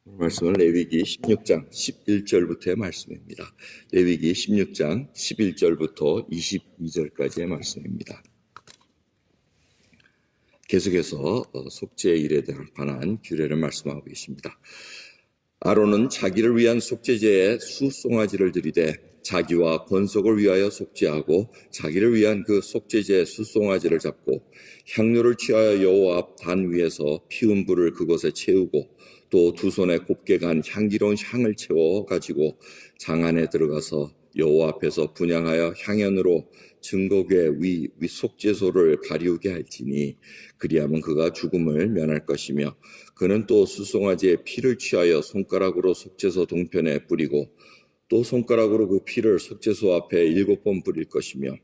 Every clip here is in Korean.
말씀은 레위기 16장 11절부터의 말씀입니다. 레위기 16장 11절부터 22절까지의 말씀입니다. 계속해서 속죄의 일에 관한 규례를 말씀하고 계십니다. 아론은 자기를 위한 속죄제에 수송아지를 드리되 자기와 권속을 위하여 속죄하고 자기를 위한 그 속죄제의 수송아지를 잡고 향료를 취하여 여호와 앞 단 위에서 피운 불을 그곳에 채우고 또 두 손에 곱게 간 향기로운 향을 채워 가지고 장 안에 들어가서 여호와 앞에서 분향하여 향연으로 증거궤 위 속죄소를 가리우게 할지니 그리하면 그가 죽음을 면할 것이며 그는 또 수송아지의 피를 취하여 손가락으로 속죄소 동편에 뿌리고 또 손가락으로 그 피를 속죄소 앞에 7번 뿌릴 것이며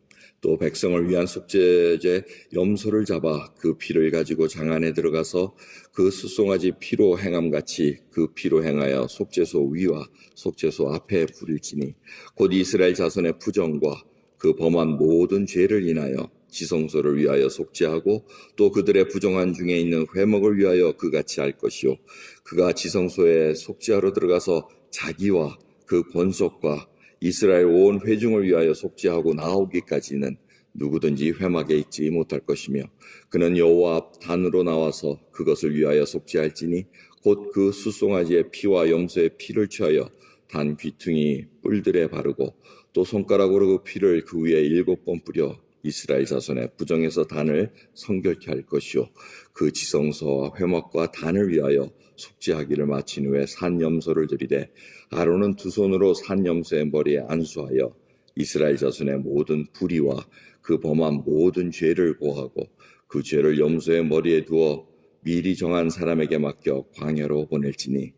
또 백성을 위한 속죄제 염소를 잡아 그 피를 가지고 장 안에 들어가서 그 수송아지 피로 행함같이 그 피로 행하여 속죄소 위와 속죄소 앞에 뿌릴지니 곧 이스라엘 자손의 부정과 그 범한 모든 죄를 인하여 지성소를 위하여 속죄하고 또 그들의 부정한 중에 있는 회목을 위하여 그같이 할 것이요 그가 지성소에 속죄하러 들어가서 자기와 그 권속과 이스라엘 온 회중을 위하여 속죄하고 나오기까지는 누구든지 회막에 있지 못할 것이며 그는 여호와 앞 단으로 나와서 그것을 위하여 속죄할지니 곧 그 수송아지의 피와 염소의 피를 취하여 단 귀퉁이 뿔들에 바르고 또 손가락으로 그 피를 그 위에 7번 뿌려 이스라엘 자손의 부정에서 단을 성결케 할 것이요 그 지성소와 회막과 단을 위하여 속죄하기를 마친 후에 산 염소를 드리되 아론은 두 손으로 산 염소의 머리에 안수하여 이스라엘 자손의 모든 불의와 그 범한 모든 죄를 고하고 그 죄를 염소의 머리에 두어 미리 정한 사람에게 맡겨 광야로 보낼지니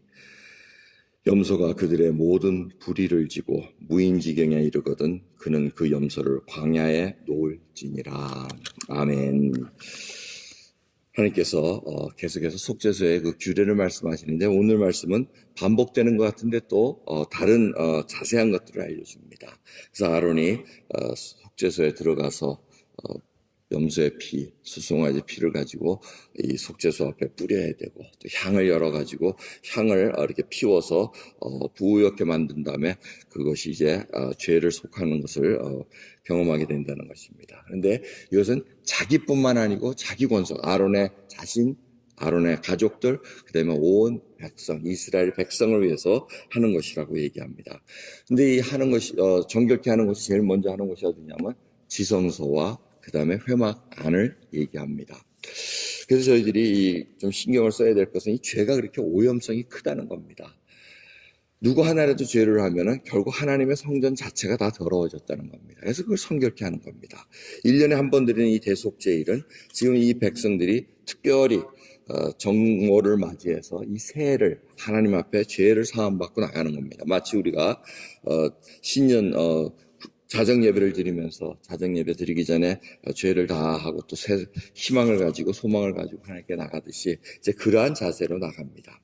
염소가 그들의 모든 불의를 지고 무인지경에 이르거든 그는 그 염소를 광야에 놓을지니라. 아멘. 하나님께서 계속해서 속죄소의 그 규례를 말씀하시는데 오늘 말씀은 반복되는 것 같은데 또 다른 자세한 것들을 알려줍니다. 그래서 아론이 속죄소에 들어가서 염소의 피, 수송아지 피를 가지고 이 속죄소 앞에 뿌려야 되고 또 향을 열어가지고 향을 이렇게 피워서 부옇게 만든 다음에 그것이 이제 죄를 속하는 것을 경험하게 된다는 것입니다. 그런데 이것은 자기뿐만 아니고 자기 권속, 아론의 자신, 아론의 가족들, 그 다음에 온 백성, 이스라엘 백성을 위해서 하는 것이라고 얘기합니다. 근데 이 하는 것이, 정결케 하는 것이 제일 먼저 하는 것이 어디냐면 지성소와 그 다음에 회막 안을 얘기합니다. 그래서 저희들이 좀 신경을 써야 될 것은 이 죄가 그렇게 오염성이 크다는 겁니다. 누구 하나라도 죄를 하면은 결국 하나님의 성전 자체가 다 더러워졌다는 겁니다. 그래서 그걸 성결케 하는 겁니다. 1년에 한 번 드리는 이 대속죄일은 지금 이 백성들이 특별히 정오를 맞이해서 이 새해를 하나님 앞에 죄를 사함받고 나가는 겁니다. 마치 우리가 신년 자정 예배를 드리면서 자정 예배 드리기 전에 죄를 다 하고 또 새 희망을 가지고 소망을 가지고 하나님께 나가듯이 이제 그러한 자세로 나갑니다.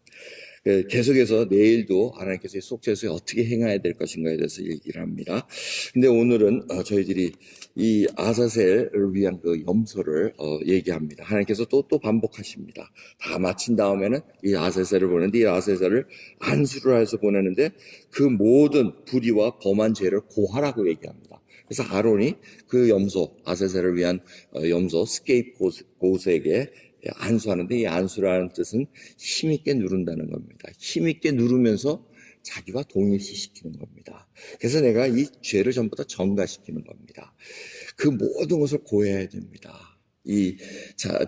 계속해서 내일도 하나님께서 속죄소에 어떻게 행해야 될 것인가에 대해서 얘기를 합니다. 근데 오늘은 저희들이 이 아사셀을 위한 그 염소를 얘기합니다. 하나님께서 또 반복하십니다. 다 마친 다음에는 이 아사셀을 보내는데 이 아사셀을 안수를 해서 보내는데 그 모든 불의와 범한 죄를 고하라고 얘기합니다. 그래서 아론이 그 염소, 아사셀을 위한 염소 스케이프곶에게 안수하는데 이 안수라는 뜻은 힘있게 누른다는 겁니다. 힘있게 누르면서 자기와 동일시시키는 겁니다. 그래서 내가 이 죄를 전부 다 전가시키는 겁니다. 그 모든 것을 고해야 됩니다. 이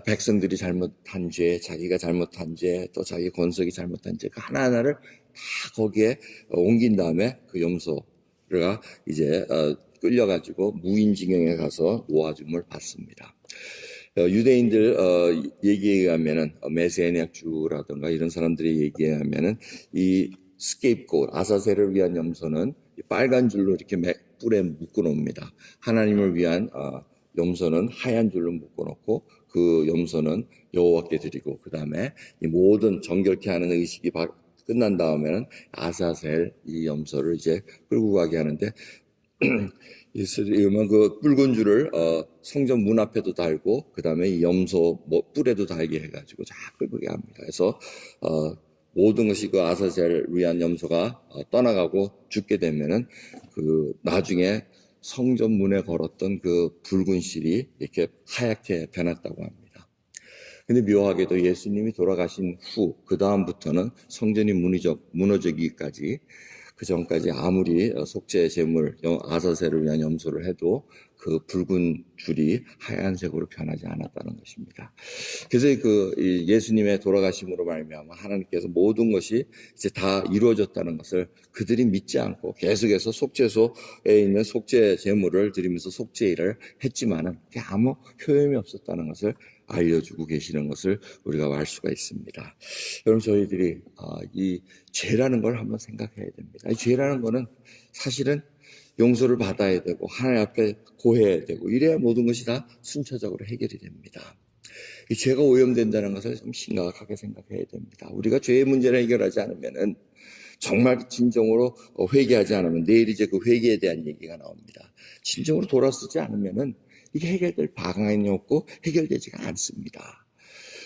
백성들이 잘못한 죄, 자기가 잘못한 죄, 또 자기 권속이 잘못한 죄, 그 하나하나를 다 거기에 옮긴 다음에 그 염소가 이제 끌려가지고 무인지경에 가서 놓아줌을 받습니다. 유대인들 얘기에 의하면은 메세니악주라든가 이런 사람들의 얘기에 의하면은 이 스케이프곶 아사셀을 위한 염소는 빨간 줄로 이렇게 뿔에 묶어 놓습니다. 하나님을 위한 염소는 하얀 줄로 묶어 놓고 그 염소는 여호와께 드리고 그 다음에 이 모든 정결케 하는 의식이 끝난 다음에는 아사셀 이 염소를 이제 끌고 가게 하는데 이스라엘은 그 붉은 줄을 성전 문 앞에도 달고 그 다음에 이 염소 뿔에도 달게 해가지고 쫙 끌고 합니다. 그래서 모든 것이 그 아사젤을 위한 염소가 떠나가고 죽게 되면은 그 나중에 성전 문에 걸었던 그 붉은 실이 이렇게 하얗게 변했다고 합니다. 근데 묘하게도 예수님이 돌아가신 후, 그 다음부터는 성전이 무너지기까지, 그 전까지 아무리 속죄 제물, 아사셀을 위한 염소를 해도 그 붉은 줄이 하얀색으로 변하지 않았다는 것입니다. 그래서 그 예수님의 돌아가심으로 말미암아 하나님께서 모든 것이 이제 다 이루어졌다는 것을 그들이 믿지 않고 계속해서 속죄소에 있는 속죄 제물을 드리면서 속죄일을 했지만은 그게 아무 효용이 없었다는 것을 알려주고 계시는 것을 우리가 알 수가 있습니다. 여러분, 저희들이 이 죄라는 걸 한번 생각해야 됩니다. 이 죄라는 거는 사실은 용서를 받아야 되고 하나님 앞에 고해야 되고 이래야 모든 것이 다 순차적으로 해결이 됩니다. 이 죄가 오염된다는 것을 좀 심각하게 생각해야 됩니다. 우리가 죄의 문제를 해결하지 않으면은 정말 진정으로 회개하지 않으면 내일 이제 그 회개에 대한 얘기가 나옵니다. 진정으로 돌아서지 않으면은 이게 해결될 방안이 없고 해결되지가 않습니다.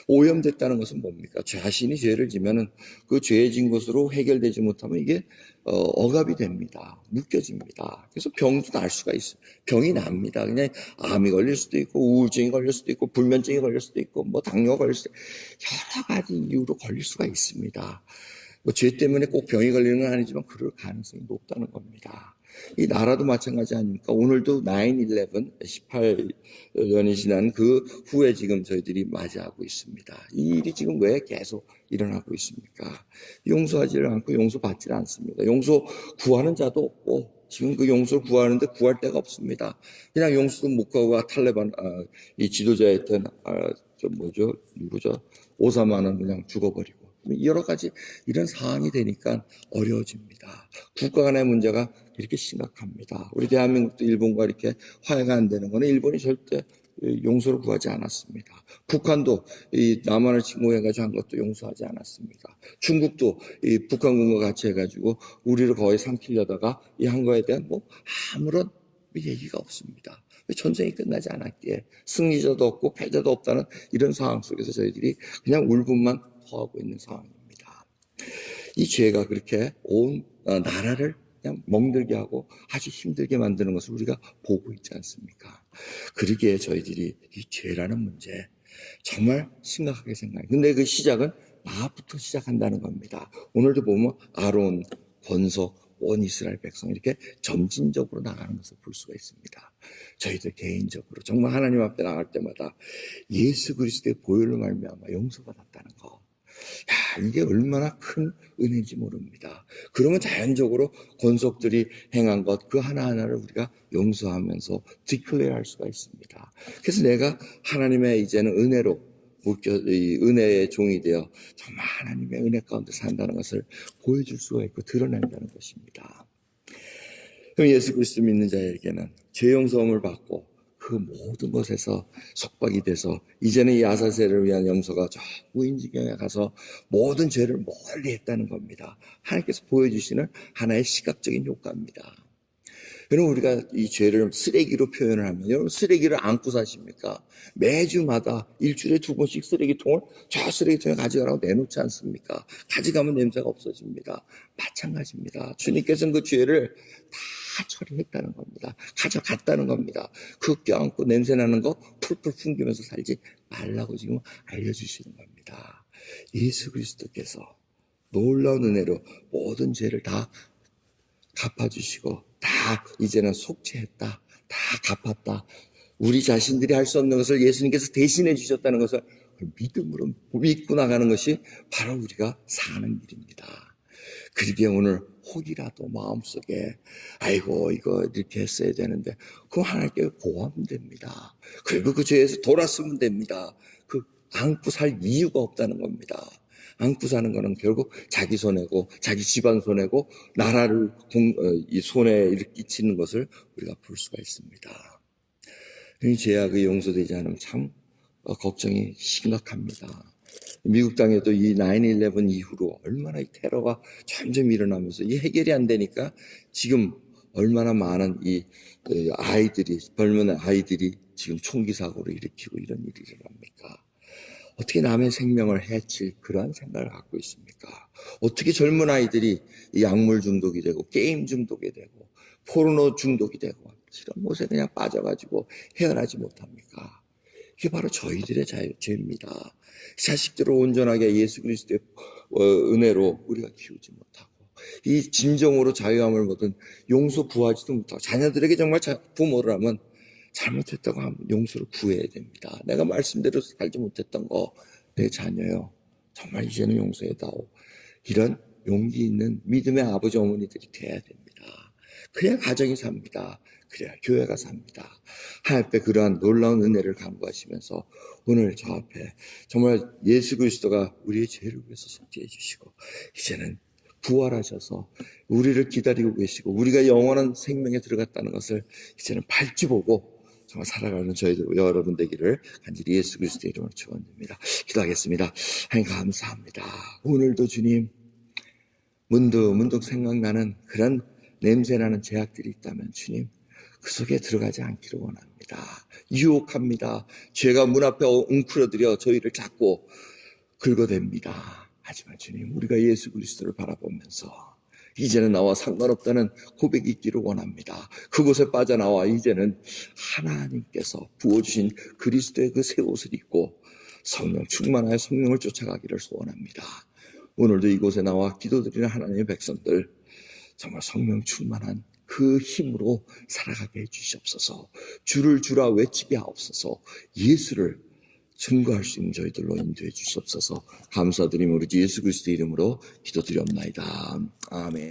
오염됐다는 것은 뭡니까? 자신이 죄를 지면은 그 죄의 진 것으로 해결되지 못하면 이게 억압이 됩니다. 묶여집니다. 그래서 병도 날 수가 있어요. 병이 납니다. 그냥 암이 걸릴 수도 있고 우울증이 걸릴 수도 있고 불면증이 걸릴 수도 있고 뭐 당뇨가 걸릴 수도 있고 여러 가지 이유로 걸릴 수가 있습니다. 뭐 죄 때문에 꼭 병이 걸리는 건 아니지만 그럴 가능성이 높다는 겁니다. 이 나라도 마찬가지 아닙니까? 오늘도 9/11, 18년이 지난 그 후에 지금 저희들이 맞이하고 있습니다. 이 일이 지금 왜 계속 일어나고 있습니까? 용서하지를 않고 용서받지를 않습니다. 용서 구하는 자도 없고 지금 그 용서를 구하는데 구할 데가 없습니다. 그냥 용서도 못 구하고 탈레반 이 지도자였던 누구죠? 오사마는 그냥 죽어버리고 여러 가지 이런 상황이 되니까 어려워집니다. 국가 간의 문제가 이렇게 심각합니다. 우리 대한민국도 일본과 이렇게 화해가 안 되는 거는 일본이 절대 용서를 구하지 않았습니다. 북한도 이 남한을 침공해가지고 한 것도 용서하지 않았습니다. 중국도 이 북한군과 같이 해가지고 우리를 거의 삼키려다가 이 한 거에 대한 뭐 아무런 얘기가 없습니다. 전쟁이 끝나지 않았기에 승리자도 없고 패자도 없다는 이런 상황 속에서 저희들이 그냥 울분만 토하고 있는 상황입니다. 이 죄가 그렇게 온 나라를 그냥 멍들게 하고 아주 힘들게 만드는 것을 우리가 보고 있지 않습니까? 그러기에 저희들이 이 죄라는 문제 정말 심각하게 생각해요. 근데 그 시작은 나부터 시작한다는 겁니다. 오늘도 보면 아론, 권속, 온 이스라엘 백성 이렇게 점진적으로 나가는 것을 볼 수가 있습니다. 저희들 개인적으로 정말 하나님 앞에 나갈 때마다 예수 그리스도의 보혈로 말미암아 용서받았다는 거. 야, 이게 얼마나 큰 은혜인지 모릅니다. 그러면 자연적으로 권속들이 행한 것 그 하나하나를 우리가 용서하면서 디클레어할 수가 있습니다. 그래서 내가 하나님의 이제는 은혜로 은혜의 종이 되어 정말 하나님의 은혜 가운데 산다는 것을 보여줄 수가 있고 드러낸다는 것입니다. 그럼 예수 그리스도 믿는 자에게는 죄 용서함을 받고 그 모든 것에서 속박이 돼서 이제는 이 아사셀을 위한 염소가 저 무인지경에 가서 모든 죄를 멀리 했다는 겁니다. 하나님께서 보여주시는 하나의 시각적인 효과입니다. 여러분, 우리가 이 죄를 쓰레기로 표현을 하면 여러분 쓰레기를 안고 사십니까? 매주마다 일주일에 2번씩 쓰레기통을 저 쓰레기통에 가져가라고 내놓지 않습니까? 가져가면 냄새가 없어집니다. 마찬가지입니다. 주님께서는 그 죄를 다 처리했다는 겁니다. 가져갔다는 겁니다. 그 껴안고 냄새나는 거 풀풀 풍기면서 살지 말라고 지금 알려주시는 겁니다. 예수 그리스도께서 놀라운 은혜로 모든 죄를 다 갚아주시고 다 이제는 속죄했다. 다 갚았다. 우리 자신들이 할 수 없는 것을 예수님께서 대신해 주셨다는 것을 믿음으로 믿고 나가는 것이 바로 우리가 사는 일입니다. 그러기에 오늘 혹이라도 마음속에 아이고 이거 이렇게 했어야 되는데 그럼 하나님께 고하면 됩니다. 그리고 그 죄에서 돌았으면 됩니다. 그 안고 살 이유가 없다는 겁니다. 안고 사는 거는 결국 자기 손해고 자기 집안 손해고 나라를 이 손해에 끼치는 것을 우리가 볼 수가 있습니다. 이 죄악이 용서되지 않으면 참 걱정이 심각합니다. 미국 땅에도 이 9/11 이후로 얼마나 이 테러가 점점 일어나면서 이 해결이 안 되니까 지금 얼마나 많은 이 아이들이 젊은 아이들이 지금 총기 사고를 일으키고 이런 일이 일어납니까? 어떻게 남의 생명을 해칠 그러한 생각을 갖고 있습니까? 어떻게 젊은 아이들이 약물 중독이 되고 게임 중독이 되고 포르노 중독이 되고 이런 곳에 그냥 빠져가지고 헤어나지 못합니까? 이게 바로 저희들의 죄입니다. 자식들을 온전하게 예수 그리스도의 은혜로 우리가 키우지 못하고 이 진정으로 자유함을 얻은 용서 구하지도 못하고 자녀들에게 정말 부모라면 잘못했다고 하면 용서를 구해야 됩니다. 내가 말씀대로 살지 못했던 거 내 자녀요. 정말 이제는 용서해다오. 이런 용기 있는 믿음의 아버지 어머니들이 돼야 됩니다. 그래야 가정이 삽니다. 그래야 교회가 삽니다. 하나님 앞에 그러한 놀라운 은혜를 간구하시면서 오늘 저 앞에 정말 예수 그리스도가 우리의 죄를 위해서 속죄해 주시고 이제는 부활하셔서 우리를 기다리고 계시고 우리가 영원한 생명에 들어갔다는 것을 이제는 밝히 보고 정말 살아가는 저희들 여러분 되기를 간절히 예수 그리스도의 이름으로 축원드립니다. 기도하겠습니다. 하나님 감사합니다. 오늘도 주님 문득 생각나는 그런 냄새나는 죄악들이 있다면 주님 그 속에 들어가지 않기를 원합니다. 유혹합니다. 죄가 문 앞에 웅크러들여 저희를 잡고 긁어댑니다. 하지만 주님 우리가 예수 그리스도를 바라보면서 이제는 나와 상관없다는 고백이 있기를 원합니다. 그곳에 빠져나와 이제는 하나님께서 부어주신 그리스도의 그 새 옷을 입고 성령 충만하여 성령을 쫓아가기를 소원합니다. 오늘도 이곳에 나와 기도드리는 하나님의 백성들 정말 성령 충만한 그 힘으로 살아가게 해주시옵소서. 주를 주라 외치게 하옵소서. 예수를 증거할 수 있는 저희들로 인도해 주시옵소서. 감사드리며 우리 주 예수 그리스도의 이름으로 기도드리옵나이다. 아멘.